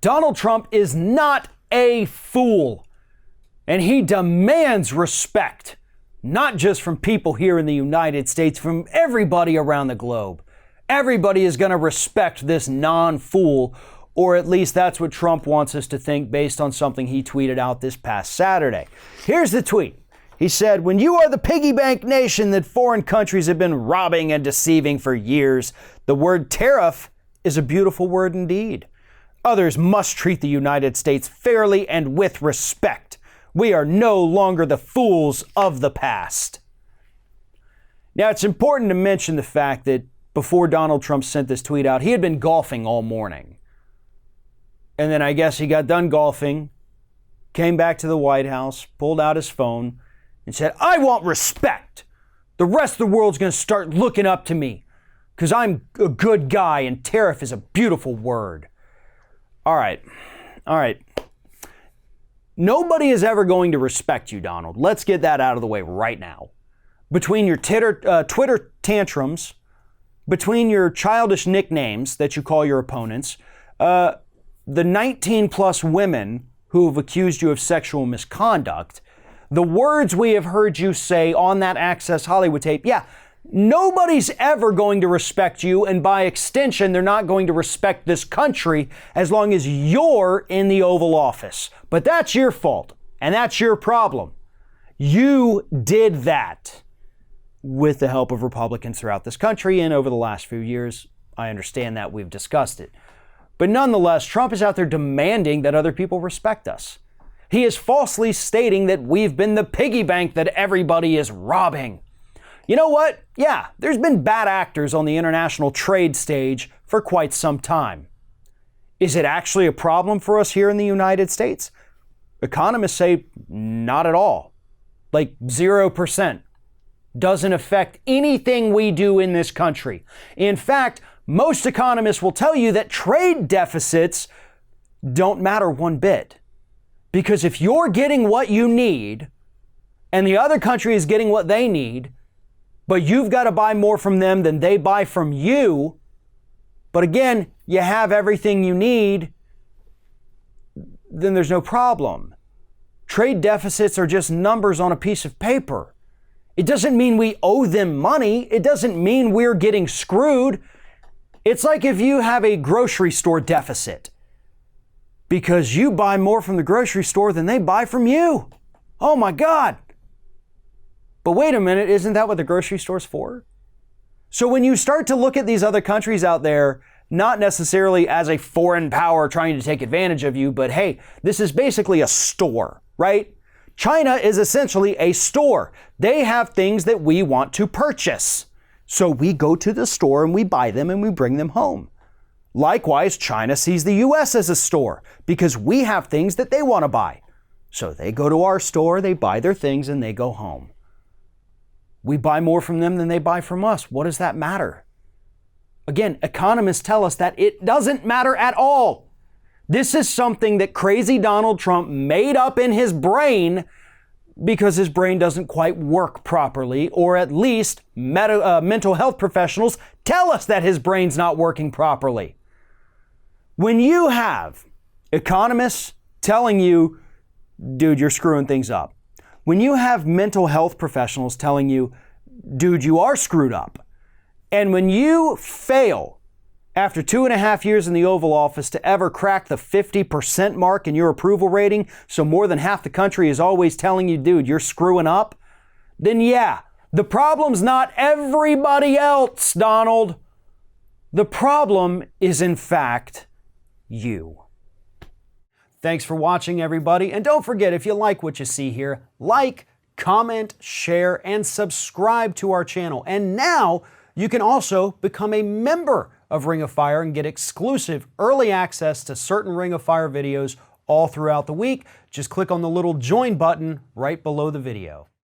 Donald Trump is not a fool, and he demands respect, not just from people here in the United States, from everybody around the globe. Everybody is going to respect this non-fool, or at least that's what Trump wants us to think based on something he tweeted out this past Saturday. Here's the tweet. He said, "When you are the piggy bank nation that foreign countries have been robbing and deceiving for years, the word tariff is a beautiful word indeed. Others must treat the United States fairly and with respect. We are no longer the fools of the past." Now, it's important to mention the fact that before Donald Trump sent this tweet out, he had been golfing all morning. And then I guess he got done golfing, came back to the White House, pulled out his phone, and said, "I want respect. The rest of the world's going to start looking up to me because I'm a good guy and tariff is a beautiful word." All right. Nobody is ever going to respect you, Donald. Let's get that out of the way right now. Between your Twitter tantrums, between your childish nicknames that you call your opponents, the 19 plus women who have accused you of sexual misconduct, the words we have heard you say on that Access Hollywood tape, yeah, nobody's ever going to respect you, and by extension, they're not going to respect this country as long as you're in the Oval Office. But that's your fault, and that's your problem. You did that with the help of Republicans throughout this country and over the last few years. I understand that. We've discussed it. But nonetheless, Trump is out there demanding that other people respect us. He is falsely stating that we've been the piggy bank that everybody is robbing. You know what? Yeah, there's been bad actors on the international trade stage for quite some time. Is it actually a problem for us here in the United States? Economists say not at all. Like 0%. Doesn't affect anything we do in this country. In fact, most economists will tell you that trade deficits don't matter one bit. Because if you're getting what you need and the other country is getting what they need, but you've got to buy more from them than they buy from you, but again, you have everything you need, then there's no problem. Trade deficits are just numbers on a piece of paper. It doesn't mean we owe them money. It doesn't mean we're getting screwed. It's like if you have a grocery store deficit because you buy more from the grocery store than they buy from you. Oh my God. But wait a minute, isn't that what the grocery store's for? So when you start to look at these other countries out there, not necessarily as a foreign power trying to take advantage of you, but hey, this is basically a store, right? China is essentially a store. They have things that we want to purchase. So we go to the store and we buy them and we bring them home. Likewise, China sees the US as a store because we have things that they want to buy. So they go to our store, they buy their things, and they go home. We buy more from them than they buy from us. What does that matter? Again, economists tell us that it doesn't matter at all. This is something that crazy Donald Trump made up in his brain because his brain doesn't quite work properly, or at least mental health professionals tell us that his brain's not working properly. When you have economists telling you, dude, you're screwing things up. When you have mental health professionals telling you, dude, you are screwed up. And when you fail after 2.5 years in the Oval Office to ever crack the 50% mark in your approval rating, so more than half the country is always telling you, dude, you're screwing up, then yeah, the problem's not everybody else, Donald. The problem is, in fact, you. Thanks for watching, everybody. And don't forget, if you like what you see here, like, comment, share, and subscribe to our channel. And now you can also become a member of Ring of Fire and get exclusive early access to certain Ring of Fire videos all throughout the week. Just click on the little join button right below the video.